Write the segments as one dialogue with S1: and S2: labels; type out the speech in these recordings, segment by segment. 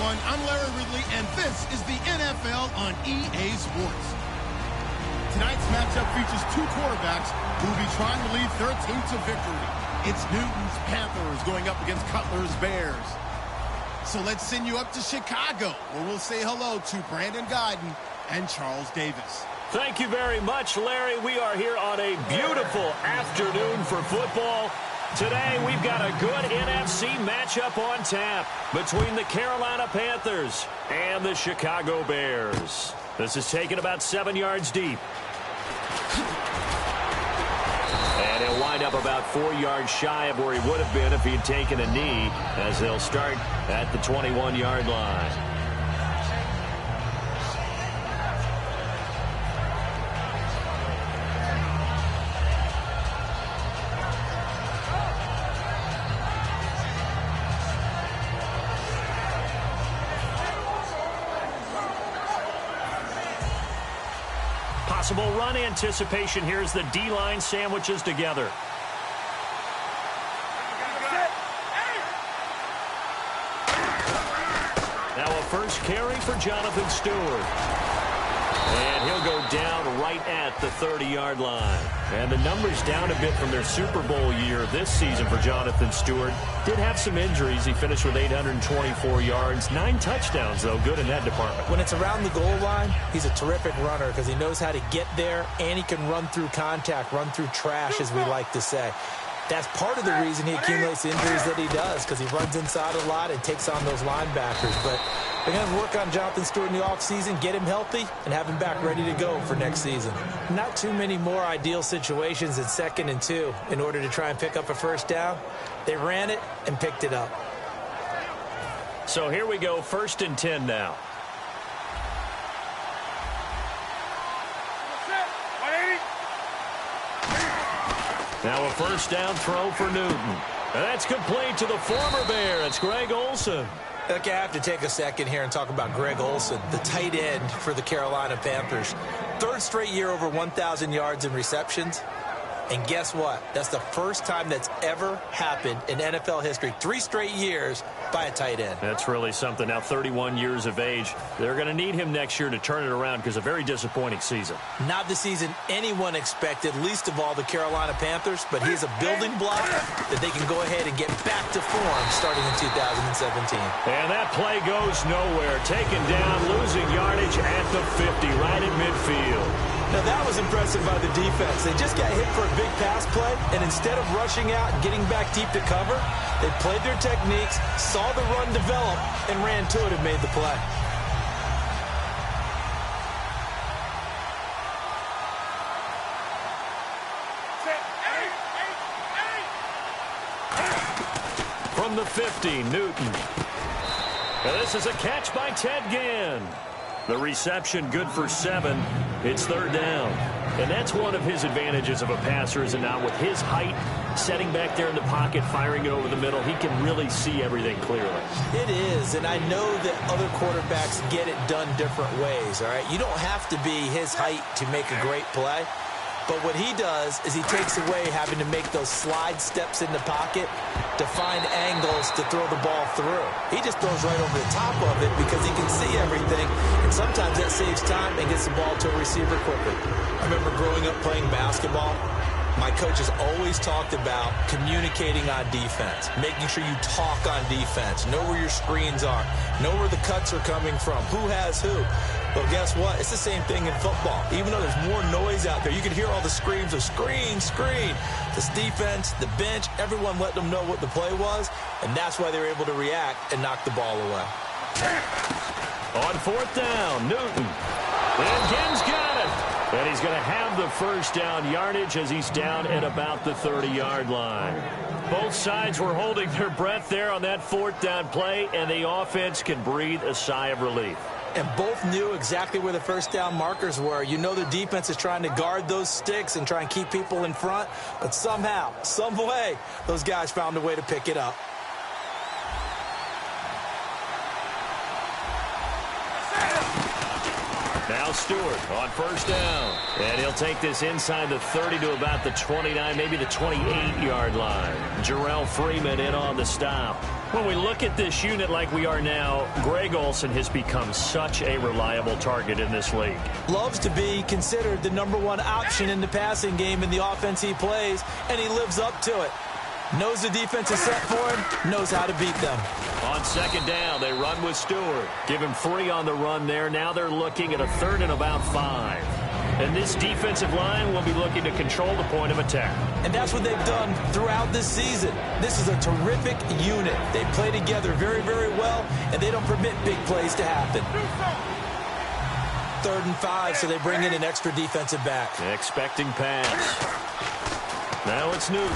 S1: everyone. I'm Larry Ridley, and this is the NFL on EA Sports. Tonight's matchup features two quarterbacks who will be trying to lead their team to victory. It's Newton's Panthers going up against Cutler's Bears. So let's send you up to Chicago, where we'll say hello to Brandon Guyton and Charles Davis.
S2: Thank you very much, Larry. We are here on a beautiful afternoon for football. Today, we've got a good NFC matchup on tap between the Carolina Panthers and the Chicago Bears. This is taken about 7 yards deep. And he'll wind up about 4 yards shy of where he would have been if he'd taken a knee, as they'll start at the 21-yard line. Possible run anticipation here as the D-line sandwiches together. Now a first carry for Jonathan Stewart. And he'll go down right at the 30-yard line. And the numbers down a bit from their Super Bowl year this season for Jonathan Stewart. Did have some injuries. He finished with 824 yards. 9 touchdowns, though. Good in that department.
S3: When it's around the goal line, he's a terrific runner because he knows how to get there, and he can run through contact, run through trash, as we like to say. That's part of the reason he accumulates the injuries that he does, because he runs inside a lot and takes on those linebackers. But they're going to work on Jonathan Stewart in the offseason, get him healthy, and have him back ready to go for next season. Not too many more ideal situations than 2nd and 2 in order to try and pick up a first down. They ran it and picked it up.
S2: So here we go, 1st and 10 now. Now a first down throw for Newton. And that's complete to the former Bear. It's Greg Olsen.
S3: Look, I have to take a second here and talk about Greg Olsen, the tight end for the Carolina Panthers. 3rd straight year over 1,000 yards in receptions. And guess what? That's the first time that's ever happened in NFL history. 3 straight years by a tight end.
S2: That's really something. Now 31 years of age. They're going to need him next year to turn it around because a very disappointing season.
S3: Not the season anyone expected, least of all the Carolina Panthers, but he's a building block that they can go ahead and get back to form starting in 2017.
S2: And that play goes nowhere. Taken down, losing yardage at the 50, right at midfield.
S3: Now, that was impressive by the defense. They just got hit for a big pass play, and instead of rushing out and getting back deep to cover, they played their techniques, saw the run develop, and ran to it and made the play.
S2: From the 50, Newton. Now this is a catch by Ted Ginn. The reception good for 7. It's 3rd down. And that's one of his advantages of a passer, is it not? With his height, setting back there in the pocket, firing it over the middle, he can really see everything clearly.
S3: It is, and I know that other quarterbacks get it done different ways, all right? You don't have to be his height to make a great play. But what he does is he takes away having to make those slide steps in the pocket to find angles to throw the ball through. He just throws right over the top of it because he can see everything, and sometimes that saves time and gets the ball to a receiver quicker. I remember growing up playing basketball. My coaches always talked about communicating on defense, making sure you talk on defense, know where your screens are, know where the cuts are coming from, who has who. Well, guess what? It's the same thing in football. Even though there's more noise out there, you can hear all the screams of screen, screen. This defense, the bench, everyone let them know what the play was, and that's why they were able to react and knock the ball away.
S2: On 4th down, Newton. And Ginn's got it. And he's going to have the first down yardage as he's down at about the 30-yard line. Both sides were holding their breath there on that 4th down play, and the offense can breathe a sigh of relief.
S3: And both knew exactly where the first down markers were. You know the defense is trying to guard those sticks and try and keep people in front, but somehow, some way, those guys found a way to pick it up.
S2: Now Now Stewart on first down. And he'll take this inside the 30 to about the 29, maybe the 28-yard line. Jarrell Freeman in on the stop. When we look at this unit like we are now, Greg Olsen has become such a reliable target in this league.
S3: Loves to be considered the #1 option in the passing game in the offense he plays, and he lives up to it. Knows the defense is set for him, knows how to beat them.
S2: On second down, they run with Stewart. Give him 3 on the run there. Now they're looking at a 3rd and about 5. And this defensive line will be looking to control the point of attack.
S3: And that's what they've done throughout this season. This is a terrific unit. They play together very, very well, and they don't permit big plays to happen. 3rd and 5, so they bring in an extra defensive back.
S2: Expecting pass. Now it's Newton.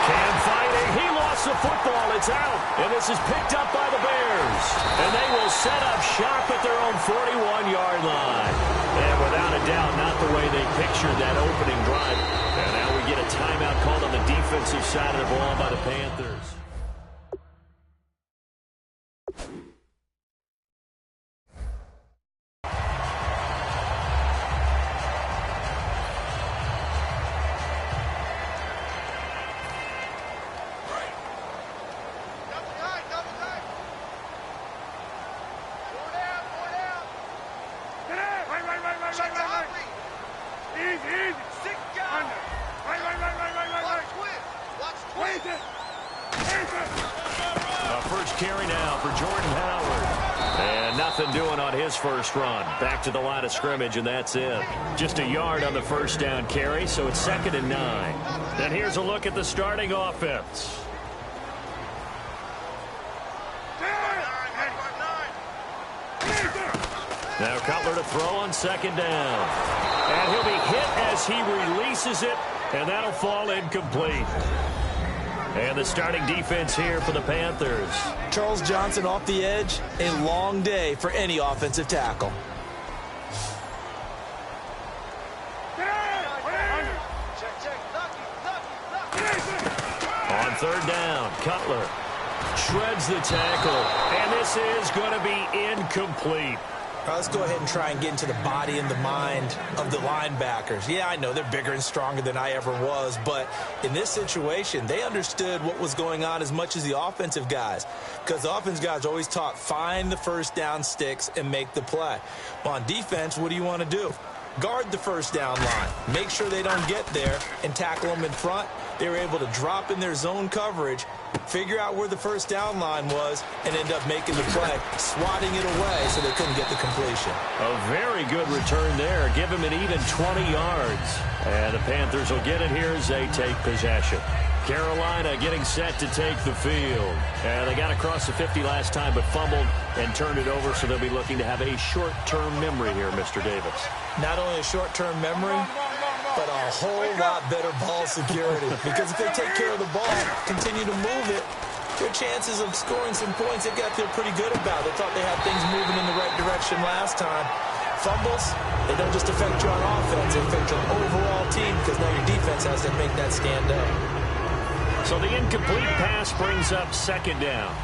S2: Cam fighting. He lost the football. It's out. And this is picked up by the Bears. And they will set up shop at their own 41-yard line. And without a doubt, not the way they pictured that opening drive. And now we get a timeout called on the defensive side of the ball by the Panthers. First run back to the line of scrimmage, and that's it. Just a yard on the first down carry, so it's 2nd and 9. And here's a look at the starting offense. Now Cutler to throw on 2nd down, and he'll be hit as he releases it, and that'll fall incomplete. And the starting defense here for the Panthers.
S3: Charles Johnson off the edge. A long day for any offensive tackle.
S2: On 3rd down, Cutler shreds the tackle. And this is going to be incomplete.
S3: Let's go ahead and try and get into the body and the mind of the linebackers. Yeah, I know they're bigger and stronger than I ever was, but in this situation, they understood what was going on as much as the offensive guys, because the offensive guys always taught, find the first down sticks and make the play. Well, on defense, what do you want to do? Guard the first down line. Make sure they don't get there and tackle them in front. They were able to drop in their zone coverage, figure out where the first down line was, and end up making the play, swatting it away so they couldn't get the completion.
S2: A very good return there. Give him an even 20 yards. And the Panthers will get it here as they take possession. Carolina getting set to take the field. And they got across the 50 last time, but fumbled and turned it over, so they'll be looking to have a short-term memory here, Mr. Davis.
S3: Not only a short-term memory, but a whole lot better ball security. Because if they take care of the ball, continue to move it, their chances of scoring some points, they got to feel pretty good about. They thought they had things moving in the right direction last time. Fumbles, they don't just affect you on offense, they affect your overall team, because now your defense has to make that stand up.
S2: So the incomplete pass brings up 2nd down.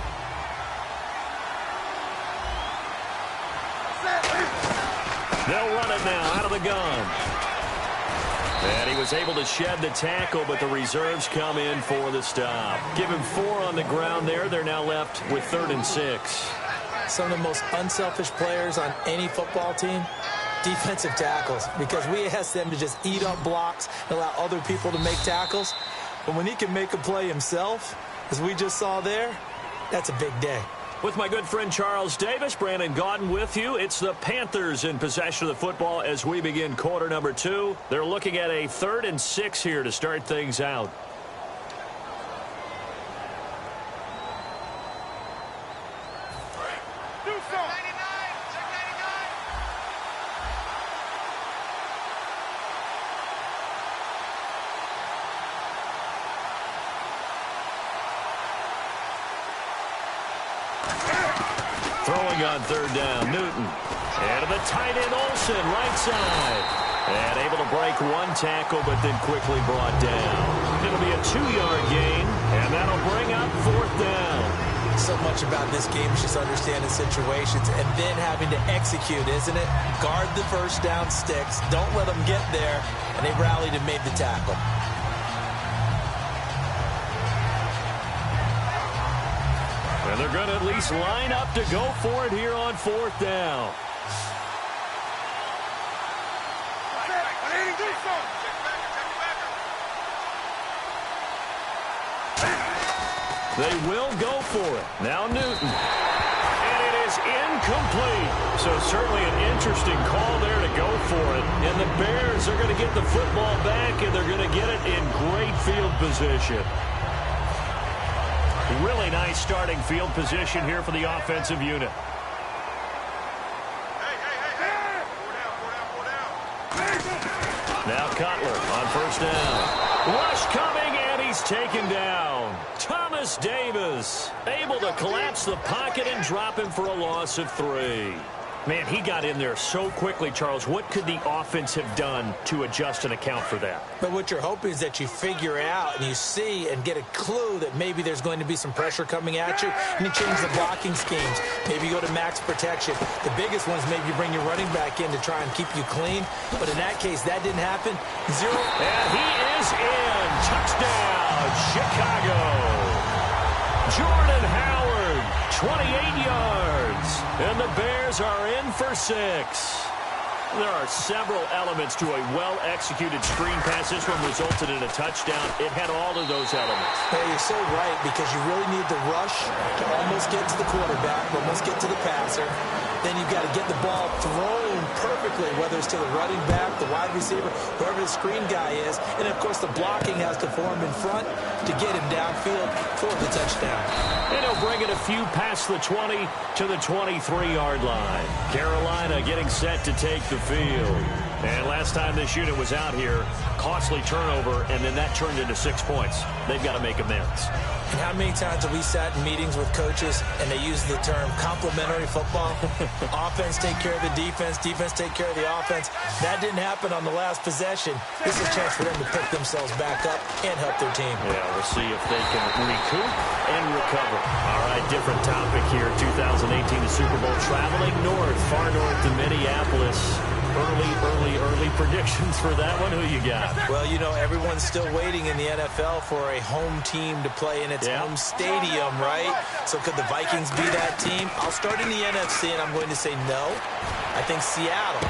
S2: They'll run it now out of the gun. And he was able to shed the tackle, but the reserves come in for the stop. Give him 4 on the ground there. They're now left with 3rd and 6.
S3: Some of the most unselfish players on any football team, defensive tackles, because we ask them to just eat up blocks and allow other people to make tackles. But when he can make a play himself, as we just saw there, that's a big day.
S2: With my good friend Charles Davis, Brandon Gaudin with you. It's the Panthers in possession of the football as we begin quarter number 2. They're looking at a 3rd and 6 here to start things out. Throwing on 3rd down, Newton. And to the tight end, Olsen, right side. And able to break 1 tackle, but then quickly brought down. It'll be a 2-yard gain, and that'll bring up 4th down.
S3: so much about this game is just understanding situations and then having to execute, isn't it? Guard the first down sticks. Don't let them get there. And they rallied and made the tackle.
S2: And they're going to at least line up to go for it here on 4th down. They will go for it. Now Newton. And it is incomplete. So certainly an interesting call there to go for it. And the Bears are going to get the football back, and they're going to get it in great field position. Really nice starting field position here for the offensive unit. Now Cutler on 1st down. Rush coming, and he's taken down. Thomas Davis able to collapse the pocket and drop him for a loss of 3. Man, he got in there so quickly, Charles. What could the offense have done to adjust and account for that?
S3: But what you're hoping is that you figure out and you see and get a clue that maybe there's going to be some pressure coming at you, and you change the blocking schemes. Maybe you go to max protection. The biggest one is maybe you bring your running back in to try and keep you clean. But in that case, that didn't happen. 0.
S2: And he is in. Touchdown, Chicago. Jordan Howard, 28 yards. And the Bears are in for 6. There are several elements to a well-executed screen pass. This one resulted in a touchdown. It had all of those elements.
S3: Hey, you're so right, because you really need the rush to almost get to the quarterback, almost get to the passer. Then you've got to get the ball thrown perfectly, whether it's to the running back, the wide receiver, whoever the screen guy is. And, of course, the blocking has to form in front to get him downfield for the touchdown.
S2: And he'll bring it a few past the 20 to the 23-yard line. Carolina getting set to take the field. And last time this unit was out here, costly turnover, and then that turned into 6 points. They've got to make amends.
S3: And how many times have we sat in meetings with coaches and they use the term complementary football? Offense take care of the defense, defense take care of the offense. That didn't happen on the last possession. This is a chance for them to pick themselves back up and help their team.
S2: Yeah, we'll see if they can recoup and recover. All right, different topic here. 2018, the Super Bowl, traveling north, far north to Minneapolis. Early predictions for that one. Who you got?
S3: Well, you know, everyone's still waiting in the NFL for a home team to play in its home stadium, right? So could the Vikings be that team? I'll start in the NFC, and I'm going to say no. I think Seattle.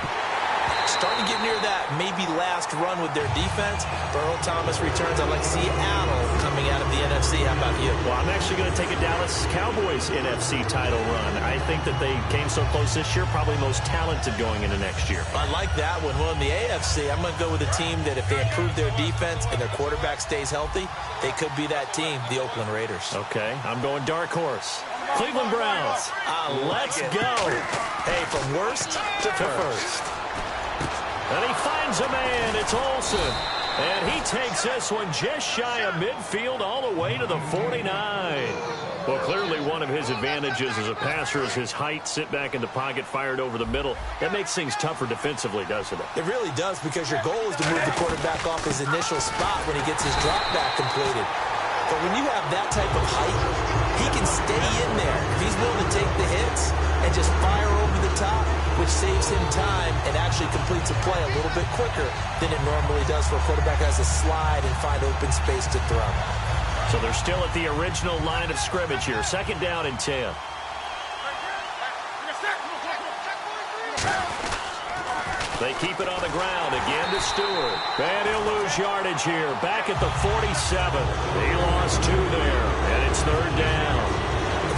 S3: Starting to get near that maybe last run with their defense. Earl Thomas returns. I like Seattle coming out of the NFC. How about you?
S2: Well, I'm actually going to take a Dallas Cowboys NFC title run. I think that they came so close this year, probably most talented going into next year.
S3: I like that one. Well, in the AFC, I'm going to go with a team that if they improve their defense and their quarterback stays healthy, they could be that team, the Oakland Raiders.
S2: Okay, I'm going dark horse. Cleveland Browns. Let's go.
S3: Hey, from worst to first.
S2: And he finds a man. It's Olsen. And he takes this one just shy of midfield all the way to the 49. Well, clearly one of his advantages as a passer is his height. Sit back in the pocket, fired over the middle. That makes things tougher defensively, doesn't it?
S3: It really does, because your goal is to move the quarterback off his initial spot when he gets his drop back completed. But when you have that type of height, he can stay in there. If he's willing to take the hits and just fire over the top, which saves him time and actually completes a play a little bit quicker than it normally does for a quarterback who has to slide and find open space to throw.
S2: So they're still at the original line of scrimmage here. 2nd down and 10. They keep it on the ground again to Stewart. And he'll lose yardage here. Back at the 47. He lost 2 there. And it's 3rd down.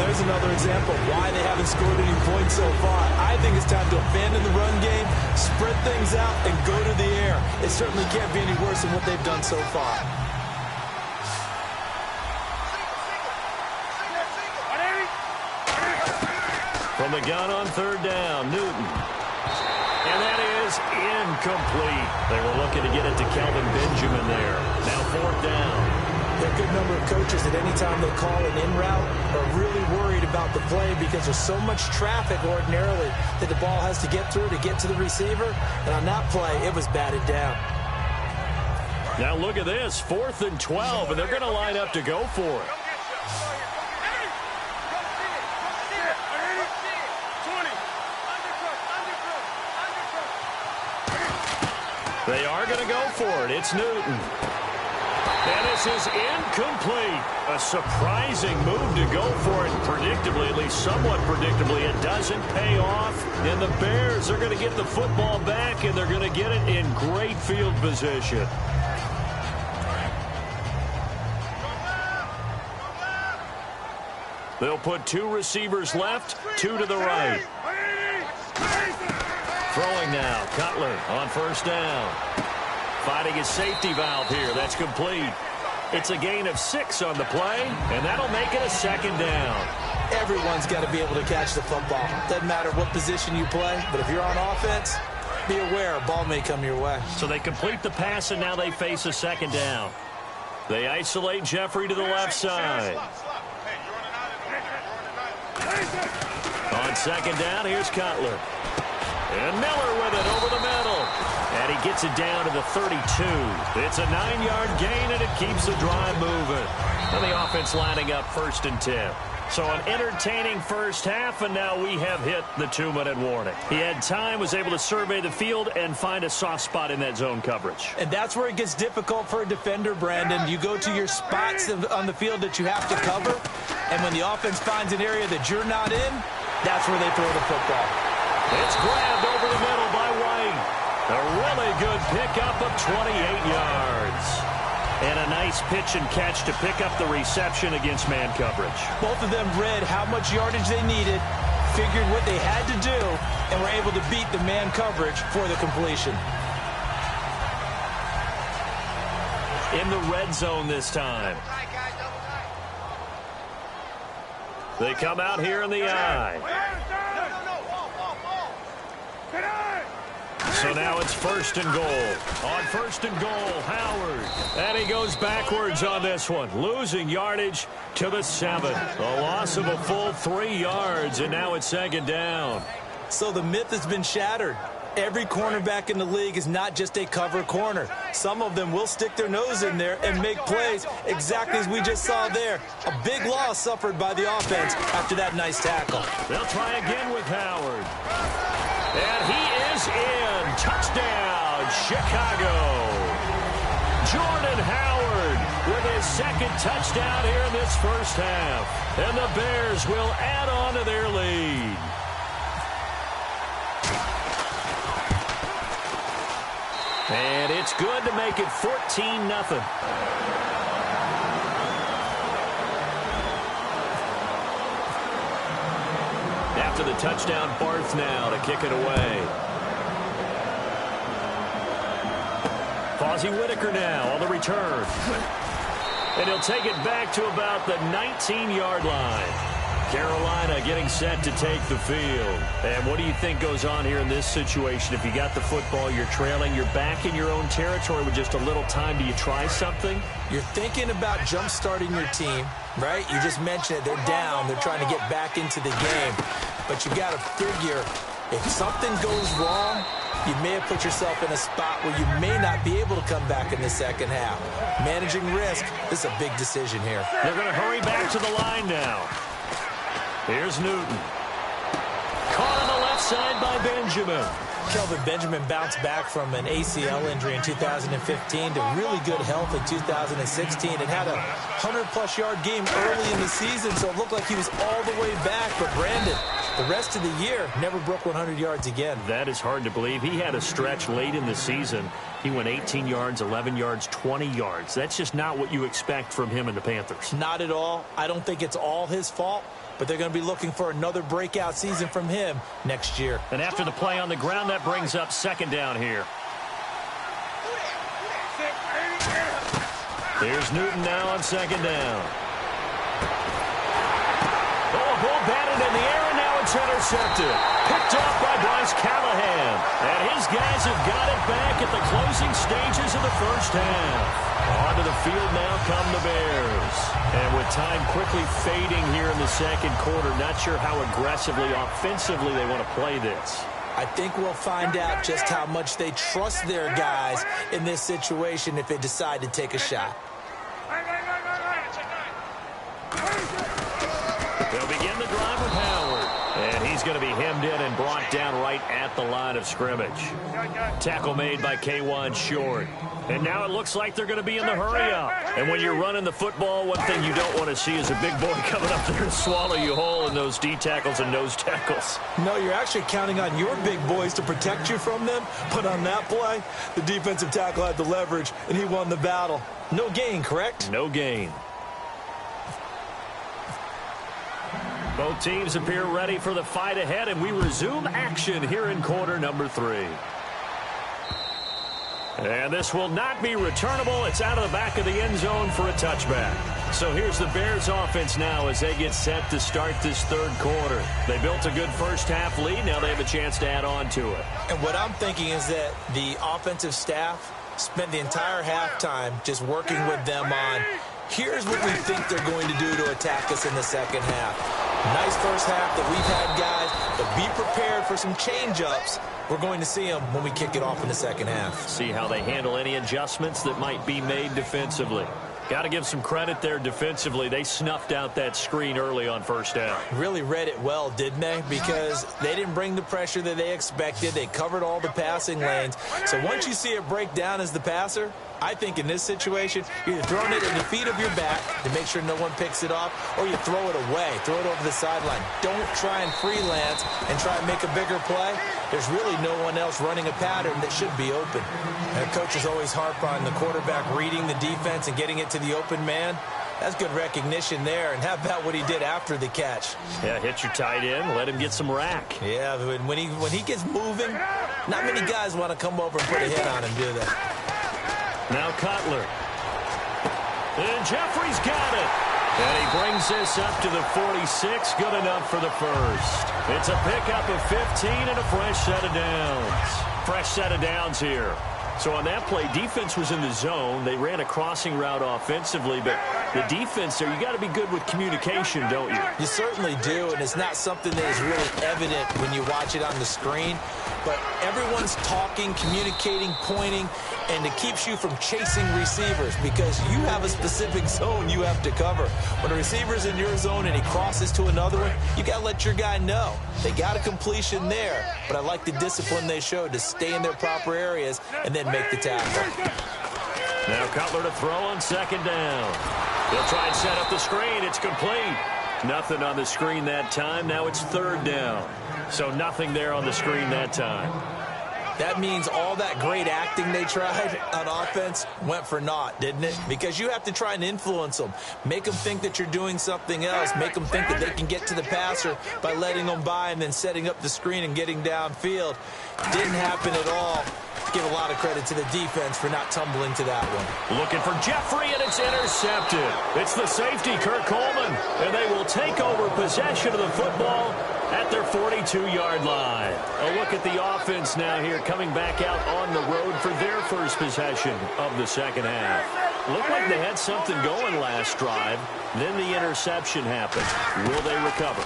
S3: There's another example of why they haven't scored any points so far. I think it's time to abandon the run game, spread things out, and go to the air. It certainly can't be any worse than what they've done so far.
S2: From the gun on 3rd down, Newton. And that is incomplete. They were looking to get it to Kelvin Benjamin there. Now 4th down.
S3: There are a good number of coaches that any time they call an in route are really worried about the play, because there's so much traffic ordinarily that the ball has to get through to get to the receiver. And on that play, it was batted down.
S2: Now look at this, 4th and 12, and they're going to line up to go for it. They are going to go for it. It's Newton. And this is incomplete. A surprising move to go for it. Predictably, at least somewhat predictably, it doesn't pay off. And the Bears are going to get the football back, and they're going to get it in great field position. They'll put 2 receivers left, 2 to the right. Throwing now, Cutler on first down. Finding his safety valve here. That's complete. It's a gain of 6 on the play, and that'll make it a second down.
S3: Everyone's got to be able to catch the football. Doesn't matter what position you play, but if you're on offense, be aware a ball may come your way.
S2: So they complete the pass, and now they face a second down. They isolate Jeffrey to the left side. On second down, here's Cutler. And Miller with it over the middle. And he gets it down to the 32. It's a 9-yard gain, and it keeps the drive moving. And the offense lining up 1st and 10. So an entertaining first half, and now we have hit the 2-minute warning. He had time, was able to survey the field, and find a soft spot in that zone coverage.
S3: And that's where it gets difficult for a defender, Brandon. You go to your spots on the field that you have to cover, and when the offense finds an area that you're not in, that's where they throw the football.
S2: It's grabbed over the middle by White. A really good pickup of 28 yards. And a nice pitch and catch to pick up the reception against man coverage.
S3: Both of them read how much yardage they needed, figured what they had to do, and were able to beat the man coverage for the completion.
S2: In the red zone this time. They come out here in the eye. So now it's 1st and goal. On 1st and goal, Howard. And he goes backwards on this one. Losing yardage to the 7. A loss of a full 3 yards, and now it's 2nd down.
S3: So the myth has been shattered. Every cornerback in the league is not just a cover corner. Some of them will stick their nose in there and make plays exactly as we just saw there. A big loss suffered by the offense after that nice tackle.
S2: They'll try again with Howard. And he is in. Touchdown, Chicago. Jordan Howard with his 2nd touchdown here in this first half. And the Bears will add on to their lead. And it's good to make it 14-0. After the touchdown, Barth now to kick it away. Fozzie Whitaker now on the return. And he'll take it back to about the 19-yard line. Carolina getting set to take the field. And what do you think goes on here in this situation? If you got the football, you're trailing, you're back in your own territory with just a little time. Do you try something?
S3: You're thinking about jump-starting your team, right? You just mentioned it. They're down. They're trying to get back into the game. But you got to figure if something goes wrong, you may have put yourself in a spot where you may not be able to come back in the second half. Managing risk is a big decision here.
S2: They're going to hurry back to the line now. Here's Newton. Caught on the left side by Benjamin.
S3: Kelvin Benjamin bounced back from an ACL injury in 2015 to really good health in 2016 and had a 100-plus yard game early in the season, so it looked like he was all the way back. But Brandon, the rest of the year, never broke 100 yards again.
S2: That is hard to believe. He had a stretch late in the season. He went 18 yards, 11 yards, 20 yards. That's just not what you expect from him and the Panthers.
S3: Not at all. I don't think it's all his fault, but they're going to be looking for another breakout season from him next year.
S2: And after the play on the ground, that brings up 2nd down here. Here's Newton now on 2nd down. Oh, a ball batted in the air, and now it's intercepted. Picked off by Bryce Callahan. And his guys have got it back at the closing stages of the first half. Onto the field now come the Bears. And with time quickly fading here in the second quarter, not sure how aggressively, offensively they want to play this.
S3: I think we'll find out just how much they trust their guys in this situation if they decide to take a shot.
S2: They'll begin the drive with Howard. And he's he's going to be hemmed in and brought down right at the line of scrimmage. Tackle made by K1 Short. And now it looks like they're going to be in the hurry-up. And when you're running the football, one thing you don't want to see is a big boy coming up there and swallow you whole in those D tackles and nose tackles.
S3: No, you're actually counting on your big boys to protect you from them. But on that play, the defensive tackle had the leverage, and he won the battle. No gain, correct?
S2: No gain. Both teams appear ready for the fight ahead, and we resume action here in quarter number 3. And this will not be returnable. It's out of the back of the end zone for a touchback. So here's the Bears offense now as they get set to start this third quarter. They built a good first half lead. Now they have a chance to add on to it.
S3: And what I'm thinking is that the offensive staff spent the entire halftime just working with them on, here's what we think they're going to do to attack us in the second half. Nice first half that we've had, guys, but be prepared for some change-ups. We're going to see them when we kick it off in the second half.
S2: See how they handle any adjustments that might be made defensively. Got to give some credit there defensively. They snuffed out that screen early on first down.
S3: Really read it well, didn't they? Because they didn't bring the pressure that they expected. They covered all the passing lanes. So once you see it break down as the passer, I think in this situation, you're either throwing it at the feet of your back to make sure no one picks it off, or you throw it away, throw it over the sideline. Don't try and freelance and try and make a bigger play. There's really no one else running a pattern that should be open. And coaches always harp on the quarterback reading the defense and getting it to the open man. That's good recognition there. And how about what he did after the catch?
S2: Yeah, hit your tight end, let him get some rack.
S3: Yeah, when he gets moving, not many guys want to come over and put a hit on him, do they?
S2: Now Cutler. And Jeffrey's got it. And he brings this up to the 46. Good enough for the first. It's a pickup of 15 and a fresh set of downs. Fresh set of downs here. So on that play, defense was in the zone. They ran a crossing route offensively, but the defense there, you got to be good with communication, don't you?
S3: You certainly do, and it's not something that is really evident when you watch it on the screen. But everyone's talking, communicating, pointing, and it keeps you from chasing receivers because you have a specific zone you have to cover. When a receiver's in your zone and he crosses to another one, you got to let your guy know. They got a completion there, but I like the discipline they showed to stay in their proper areas and then make the tackle.
S2: Now Cutler to throw on second down. They'll try and set up the screen. It's complete. Nothing on the screen that time. Now it's third down. So nothing there on the screen that time.
S3: That means all that great acting they tried on offense went for naught, didn't it? Because you have to try and influence them. Make them think that you're doing something else. Make them think that they can get to the passer by letting them by and then setting up the screen and getting downfield. Didn't happen at all. Give a lot of credit to the defense for not tumbling to that one.
S2: Looking for Jeffrey, and it's intercepted. It's the safety, Kurt Coleman, and they will take over possession of the football at their 42-yard line. A look at the offense now here, coming back out on the road for their first possession of the second half. Looked like they had something going last drive. Then the interception happened. Will they recover?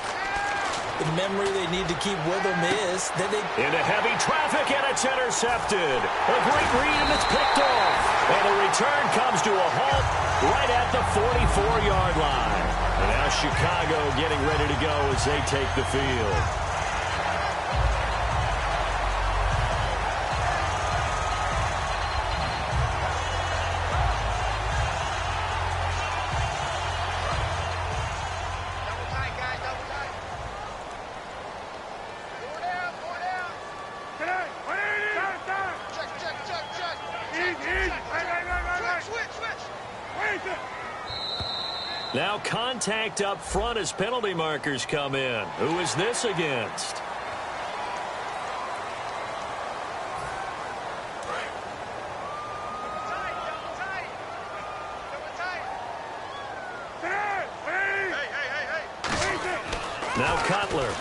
S3: The memory they need to keep with them is that they...
S2: Into heavy traffic, and it's intercepted. A great read, and it's picked off. And the return comes to a halt right at the 44-yard line. And now Chicago getting ready to go as they take the field. Now contact up front as penalty markers come in. Who is this against? Now Cutler.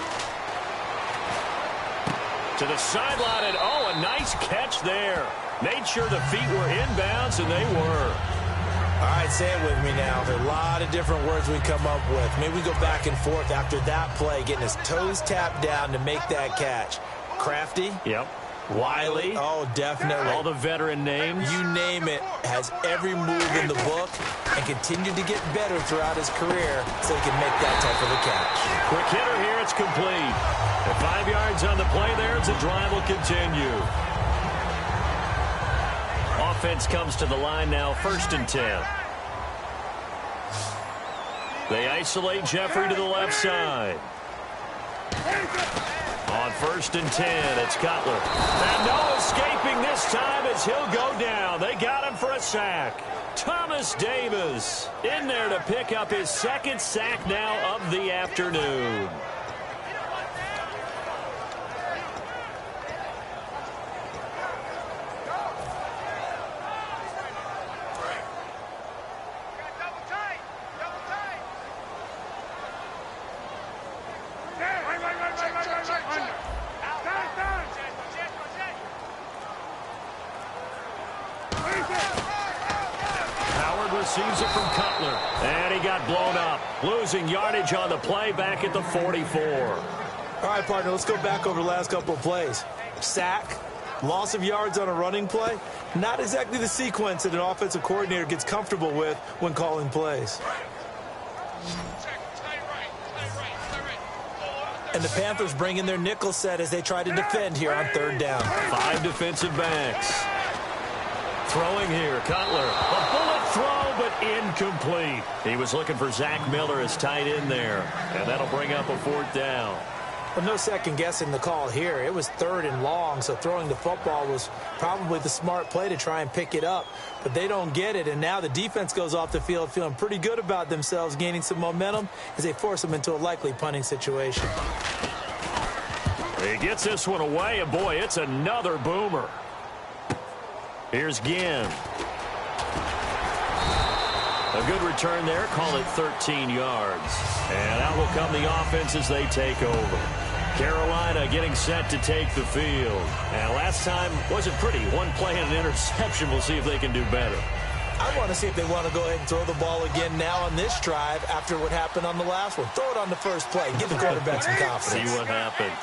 S2: To the sideline, and oh, a nice catch there. Made sure the feet were inbounds, and they were.
S3: All right, say it with me now. There are a lot of different words we come up with. Maybe we go back and forth after that play, getting his toes tapped down to make that catch. Crafty?
S2: Yep.
S3: Wiley. Oh, definitely.
S2: All the veteran names.
S3: You name it. Has every move in the book and continued to get better throughout his career so he can make that type of a catch.
S2: Quick hitter here. It's complete. And 5 yards on the play there as the drive will continue. Offense comes to the line now, 1st and 10. They isolate Jeffrey to the left side. On 1st and 10, it's Cutler. And no escaping this time as he'll go down. They got him for a sack. Thomas Davis in there to pick up his 2nd sack now of the afternoon. Receives it from Cutler. And he got blown up. Losing yardage on the play back at the 44.
S3: All right, partner, let's go back over the last couple of plays. Sack, loss of yards on a running play. Not exactly the sequence that an offensive coordinator gets comfortable with when calling plays. And the Panthers bring in their nickel set as they try to defend here on 3rd down.
S2: 5 defensive backs. Throwing here, Cutler. A bullet throw, but incomplete. He was looking for Zach Miller as tight end there, and that'll bring up a 4th down.
S3: Well, no second guessing the call here. It was 3rd and long, so throwing the football was probably the smart play to try and pick it up. But they don't get it, and now the defense goes off the field feeling pretty good about themselves, gaining some momentum as they force them into a likely punting situation.
S2: He gets this one away, and boy, it's another boomer. Here's Ginn. A good return there. Call it 13 yards. And out will come the offense as they take over. Carolina getting set to take the field. And last time wasn't pretty. 1 play and an interception. We'll see if they can do better.
S3: I want to see if they want to go ahead and throw the ball again now on this drive after what happened on the last one. Throw it on the first play. Give the quarterback some confidence.
S2: See what happens.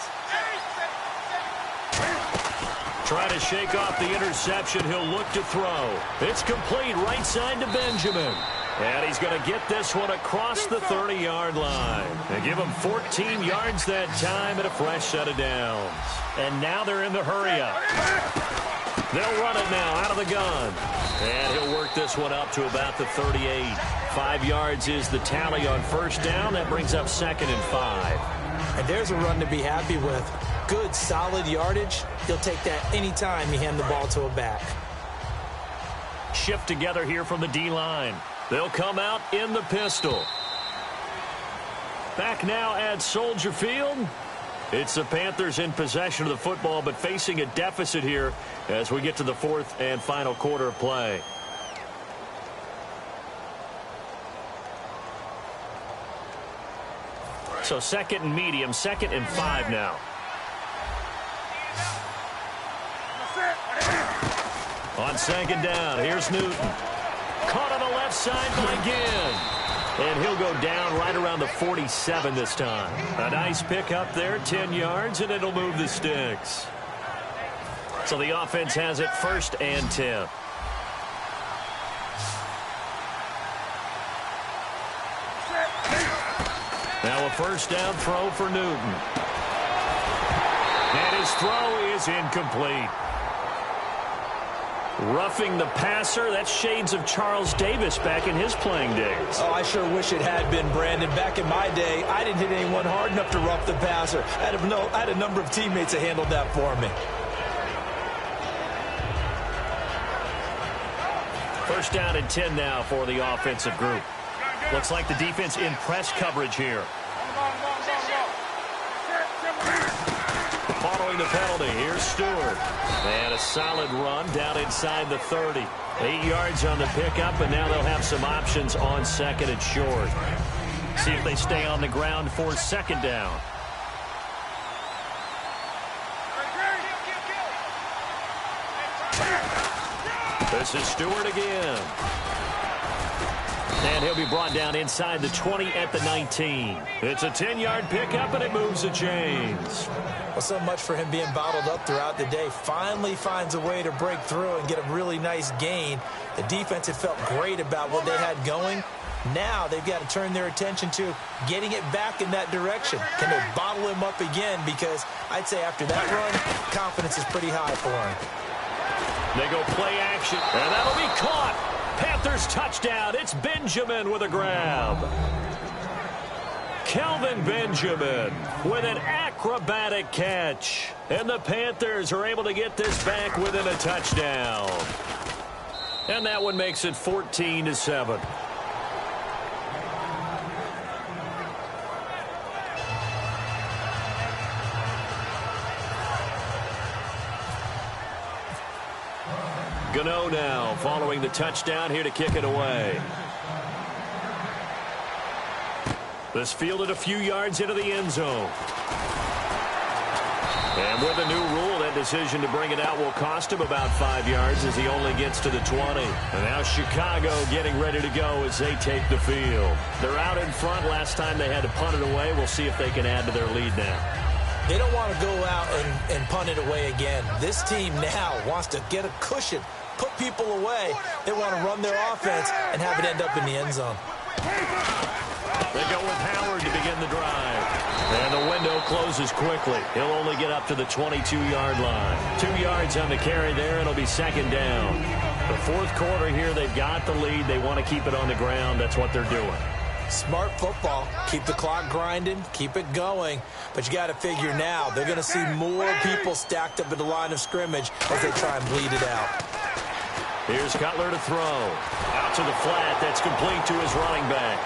S2: Trying to shake off the interception. He'll look to throw. It's complete right side to Benjamin. And he's going to get this one across the 30-yard line. They give him 14 yards that time and a fresh set of downs. And now they're in the hurry-up. They'll run it now out of the gun. And he'll work this one up to about the 38. 5 yards is the tally on 1st down. That brings up 2nd and 5.
S3: And there's a run to be happy with. Good, solid yardage. He'll take that anytime you hand the ball to a back.
S2: Shift together here from the D-line. They'll come out in the pistol. Back now at Soldier Field. It's the Panthers in possession of the football, but facing a deficit here as we get to the 4th and final quarter of play. So 2nd and medium, 2nd and 5 now. On 2nd down, here's Newton. Caught on the left side by Ginn. And he'll go down right around the 47 this time. A nice pick up there, 10 yards, and it'll move the sticks. So the offense has it 1st and 10. Now a 1st down throw for Newton. And his throw is incomplete. Roughing the passer, that's shades of Charles Davis back in his playing days.
S3: Oh, I sure wish it had been, Brandon. Back in my day, I didn't hit anyone hard enough to rough the passer. I had a number of teammates that handled that for me.
S2: 1st down and 10 now for the offensive group. Looks like the defense in press coverage here. Following the penalty, here's Stewart. And a solid run down inside the 30. 8 yards on the pickup, and now they'll have some options on 2nd and short. See if they stay on the ground for 2nd down. This is Stewart again. And he'll be brought down inside the 20 at the 19. It's a 10-yard pickup, and it moves the chains.
S3: Well, so much for him being bottled up throughout the day. Finally finds a way to break through and get a really nice gain. The defense had felt great about what they had going. Now they've got to turn their attention to getting it back in that direction. Can they bottle him up again? Because I'd say after that run, confidence is pretty high for him.
S2: They go play action, and that'll be caught. Panthers touchdown. It's Benjamin with a grab. Kelvin Benjamin with an acrobatic catch. And the Panthers are able to get this back within a touchdown. And that one makes it 14-7. Gano now following the touchdown here to kick it away. This fielded a few yards into the end zone. And with a new rule, that decision to bring it out will cost him about 5 yards as he only gets to the 20. And now Chicago getting ready to go as they take the field. They're out in front. Last time they had to punt it away. We'll see if they can add to their lead now.
S3: They don't want to go out and punt it away again. This team now wants to get a cushion, put people away. They want to run their offense and have it end up in the end zone.
S2: They go with Howard to begin the drive. And the window closes quickly. He'll only get up to the 22-yard line. 2 yards on the carry there, and it'll be second down. The fourth quarter here, they've got the lead. They want to keep it on the ground. That's what they're doing.
S3: Smart football. Keep the clock grinding. Keep it going. But you got to figure now they're going to see more people stacked up at the line of scrimmage as they try and bleed it out.
S2: Here's Cutler to throw. Out to the flat. That's complete to his running back.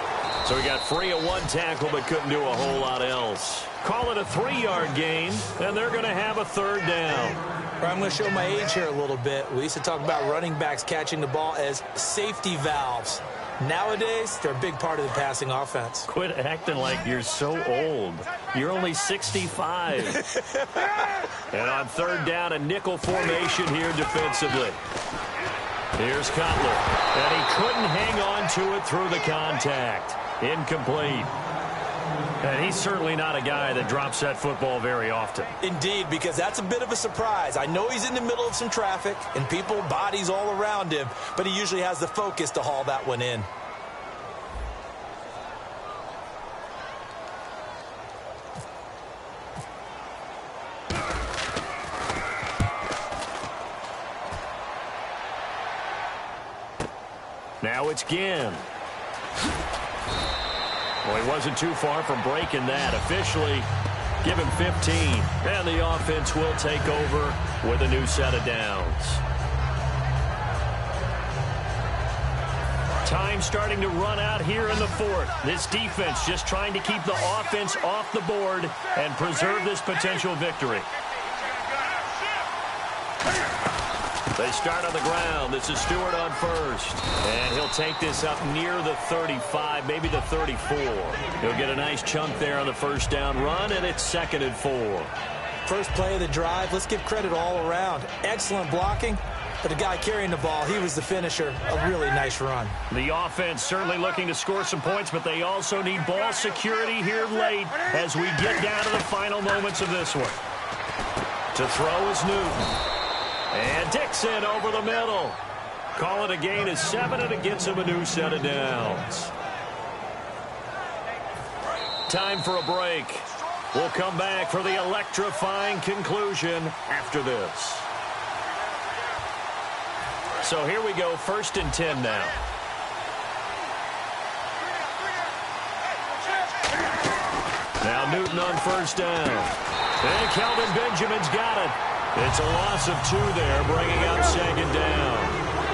S2: So he got free of one tackle but couldn't do a whole lot else. Call it a 3-yard gain, and they're going to have a third down.
S3: I'm going to show my age here a little bit. We used to talk about running backs catching the ball as safety valves. Nowadays, they're a big part of the passing offense.
S2: Quit acting like you're so old. You're only 65. And on third down, a nickel formation here defensively. Here's Cutler. And he couldn't hang on to it through the contact. Incomplete. And he's certainly not a guy that drops that football very often.
S3: Indeed, because that's a bit of a surprise. I know he's in the middle of some traffic and people, bodies all around him, but he usually has the focus to haul that one in.
S2: Now it's Ginn. Well, he wasn't too far from breaking that. Officially, give him 15. And the offense will take over with a new set of downs. Time starting to run out here in the fourth. This defense just trying to keep the offense off the board and preserve this potential victory. They start on the ground. This is Stewart on first. And he'll take this up near the 35, maybe the 34. He'll get a nice chunk there on the first down run, and it's 2nd and 4.
S3: First play of the drive, let's give credit all around. Excellent blocking, but the guy carrying the ball, he was the finisher. A really nice run.
S2: The offense certainly looking to score some points, but they also need ball security here late as we get down to the final moments of this one. To throw is Newton. And Dixon over the middle. Call it a gain of 7, and it gets him a new set of downs. Time for a break. We'll come back for the electrifying conclusion after this. So here we go, 1st and 10 now. Now Newton on first down. And Kelvin Benjamin's got it. It's a loss of 2 there, bringing up 2nd down.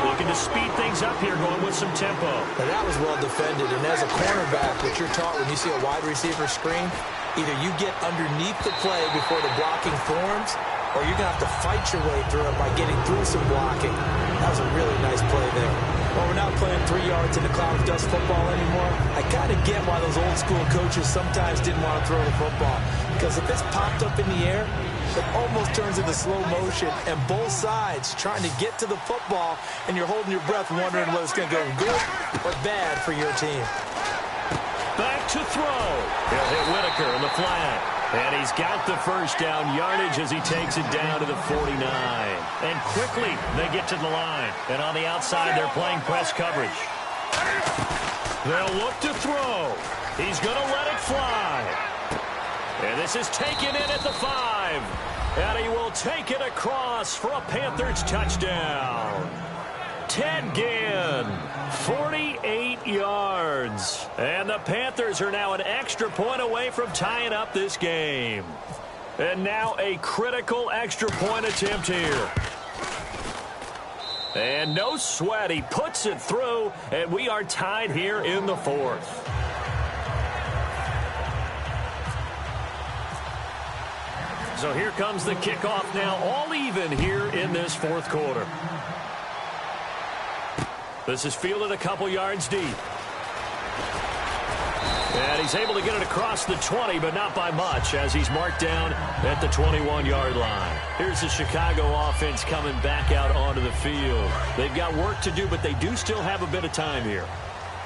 S2: Looking to speed things up here, going with some tempo.
S3: Now that was well defended, and as a cornerback, what you're taught when you see a wide receiver screen, either you get underneath the play before the blocking forms, or you're going to have to fight your way through it by getting through some blocking. That was a really nice play there. Well, we're not playing 3 yards in the cloud of dust football anymore. I kind of get why those old school coaches sometimes didn't want to throw the football, because if it's popped up in the air, it almost turns into slow motion, and both sides trying to get to the football, and you're holding your breath wondering whether it's going to go good or bad for your team.
S2: Back to throw. He'll hit Whitaker in the flat. And he's got the first down yardage as he takes it down to the 49. And quickly, they get to the line. And on the outside, they're playing press coverage. They'll look to throw. He's going to let it fly. And this is taken in at the 5. And he will take it across for a Panthers touchdown. Ted Ginn, 48 yards. And the Panthers are now an extra point away from tying up this game. And now a critical extra point attempt here. And no sweat, he puts it through, and we are tied here in the 4th. So here comes the kickoff now, all even here in this 4th quarter. This is fielded a couple yards deep. And he's able to get it across the 20, but not by much, as he's marked down at the 21-yard line. Here's the Chicago offense coming back out onto the field. They've got work to do, but they do still have a bit of time here.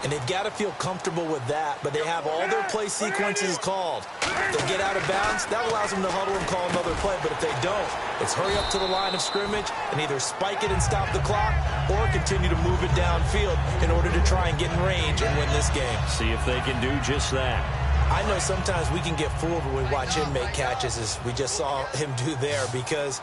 S3: And they've got to feel comfortable with that, but they have all their play sequences called. If they get out of bounds, that allows them to huddle and call another play, but if they don't, it's hurry up to the line of scrimmage and either spike it and stop the clock or continue to move it downfield in order to try and get in range and win this game.
S2: See if they can do just that.
S3: I know sometimes we can get fooled when we watch him make catches, as we just saw him do there, because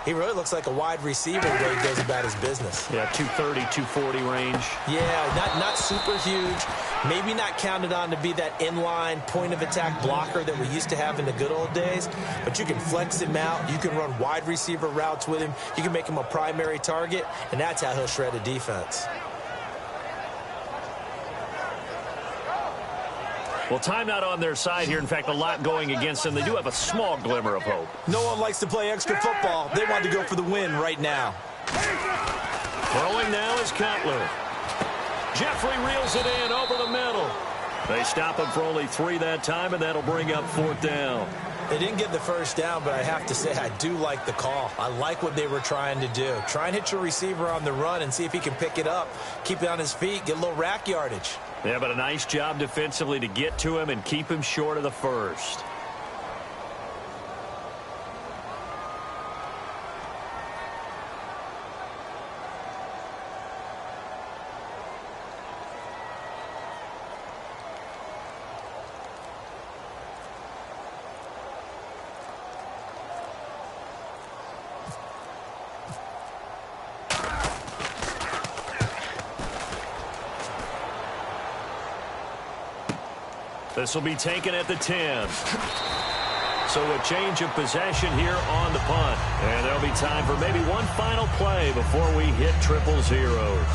S3: he really looks like a wide receiver the way he goes about his business.
S2: Yeah, 230, 240 range.
S3: Yeah, not super huge. Maybe not counted on to be that inline point-of-attack blocker that we used to have in the good old days. But you can flex him out. You can run wide receiver routes with him. You can make him a primary target, and that's how he'll shred a defense.
S2: Well, timeout on their side here. In fact, a lot going against them. They do have a small glimmer of hope.
S3: No one likes to play extra football. They want to go for the win right now.
S2: Throwing now is Cutler. Jeffrey reels it in over the middle. They stop him for only 3 that time, and that'll bring up 4th down.
S3: They didn't get the first down, but I have to say I do like the call. I like what they were trying to do. Try and hit your receiver on the run and see if he can pick it up, keep it on his feet, get a little rack yardage.
S2: Yeah, but a nice job defensively to get to him and keep him short of the first. This will be taken at the 10. So a change of possession here on the punt. And there'll be time for maybe one final play before we hit triple zeros.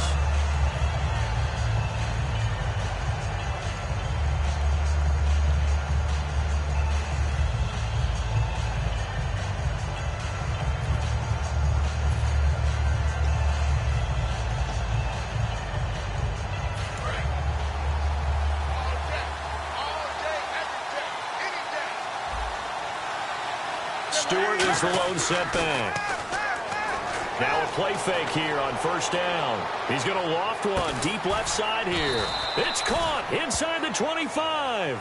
S2: Stewart is the lone setback. Now a play fake here on first down. He's going to loft one deep left side here. It's caught inside the 25.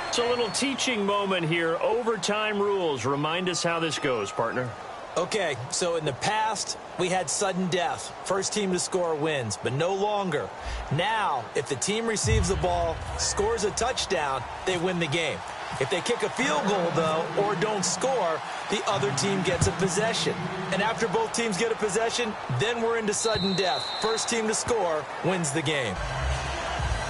S2: It's a little teaching moment here. Overtime rules. Remind us how this goes, partner.
S3: Okay, so in the past, we had sudden death. First team to score wins, but no longer. Now, if the team receives the ball, scores a touchdown, they win the game. If they kick a field goal, though, or don't score, the other team gets a possession. And after both teams get a possession, then we're into sudden death. First team to score wins the game.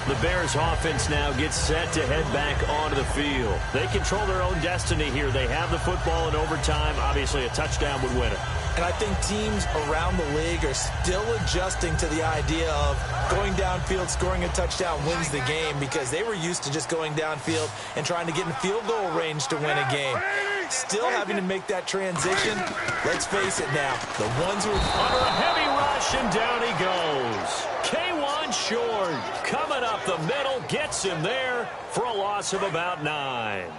S2: The Bears offense now gets set to head back onto the field. They control their own destiny here. They have the football in overtime. Obviously, a touchdown would win it.
S3: And I think teams around the league are still adjusting to the idea of going downfield, scoring a touchdown wins the game, because they were used to just going downfield and trying to get in field goal range to win a game. Still having to make that transition. Let's face it now, the ones who are
S2: under a heavy rush, and down he goes. K1 short, coming up the middle, gets him there for a loss of about 9.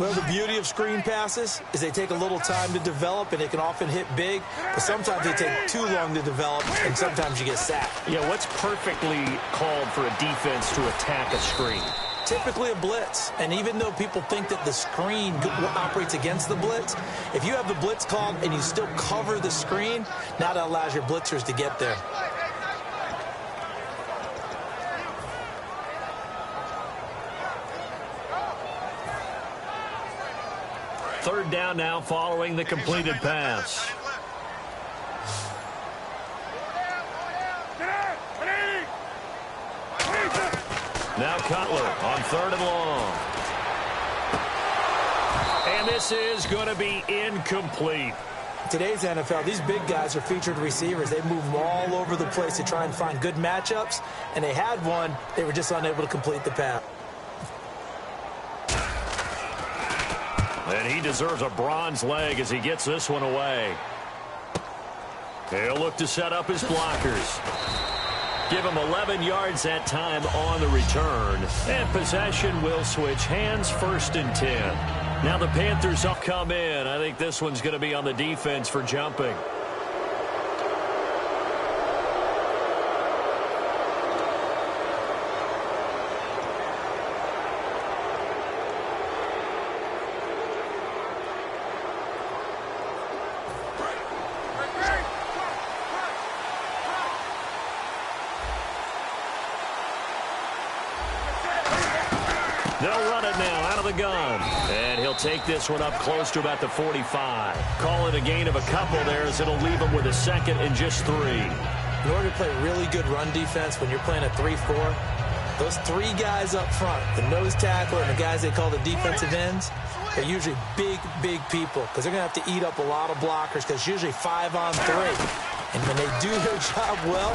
S3: Well, the beauty of screen passes is they take a little time to develop, and they can often hit big, but sometimes they take too long to develop, and sometimes you get sacked.
S2: Yeah, what's perfectly called for a defense to attack a screen?
S3: Typically a blitz, and even though people think that the screen operates against the blitz, if you have the blitz called and you still cover the screen, now that allows your blitzers to get there.
S2: Third down now following the completed pass. Now Cutler on third and long. And this is going to be incomplete.
S3: Today's NFL, these big guys are featured receivers. They move all over the place to try and find good matchups, and they had one. They were just unable to complete the pass.
S2: And he deserves a bronze leg as he gets this one away. He'll look to set up his blockers. Give him 11 yards that time on the return. And possession will switch hands, 1st and 10. Now the Panthers will come in. I think this one's going to be on the defense for jumping. They'll run it now out of the gun. And he'll take this one up close to about the 45. Call it a gain of a couple there as it'll leave him with a 2nd and just 3.
S3: In order to play really good run defense when you're playing a 3-4, those 3 guys up front, the nose tackle and the guys they call the defensive ends, they're usually big, big people because they're going to have to eat up a lot of blockers because it's usually 5 on 3. And when they do their job well,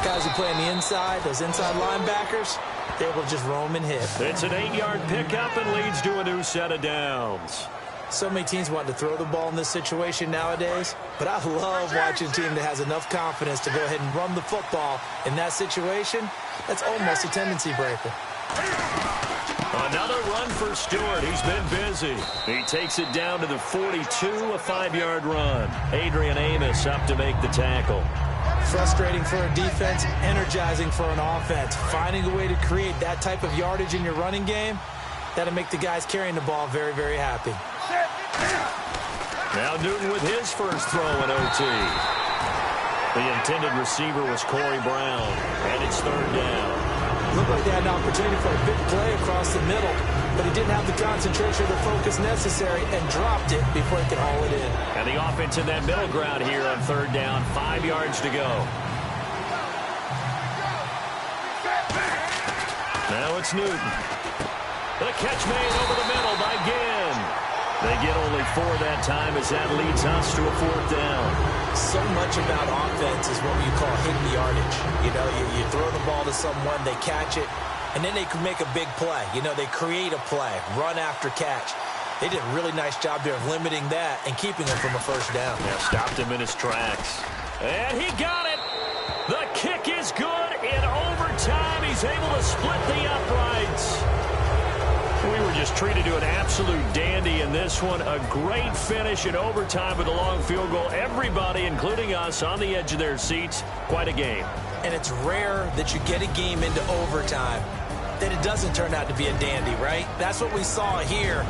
S3: guys who play on the inside, those inside linebackers, they're able to just roam and hit.
S2: It's an 8-yard pickup and leads to a new set of downs.
S3: So many teams want to throw the ball in this situation nowadays, but I love watching a team that has enough confidence to go ahead and run the football in that situation. That's almost a tendency breaker.
S2: Another run for Stewart. He's been busy. He takes it down to the 42, a 5-yard run. Adrian Amos up to make the tackle.
S3: Frustrating for a defense, energizing for an offense. Finding a way to create that type of yardage in your running game, that'll make the guys carrying the ball very, very happy.
S2: Now Newton with his first throw in OT. The intended receiver was Corey Brown, and it's 3rd down.
S3: Looked like they had an opportunity for a big play across the middle, but he didn't have the concentration or the focus necessary and dropped it before he could haul it in.
S2: And the offense in that middle ground here on 3rd down, 5 yards to go. Now it's Newton. The catch made over the middle by Ginn. They get only 4 that time as that leads us to a 4th down.
S3: So much about offense is what you call hidden yardage. You know, you throw the ball to someone, they catch it, and then they can make a big play. You know, they create a play, run after catch. They did a really nice job there of limiting that and keeping him from a 1st down.
S2: Yeah, stopped him in his tracks. And he got it. The kick is good in overtime. He's able to split the uprights. We were just treated to an absolute dandy in this one. A great finish in overtime with a long field goal. Everybody, including us, on the edge of their seats. Quite a game.
S3: And it's rare that you get a game into overtime that it doesn't turn out to be a dandy, right? That's what we saw here.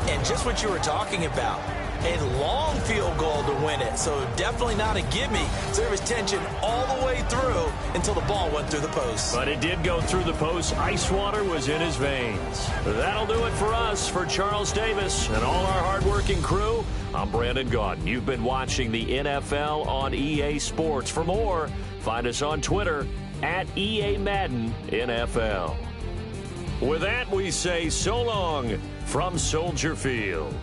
S3: And just what you were talking about, a long field goal to win it. So definitely not a gimme. So there was tension all the way through until the ball went through the post.
S2: But it did go through the post. Ice water was in his veins. That'll do it for us. For Charles Davis and all our hardworking crew, I'm Brandon Gaudin. You've been watching the NFL on EA Sports. For more, find us on Twitter at EA Madden NFL. With that, we say so long from Soldier Field.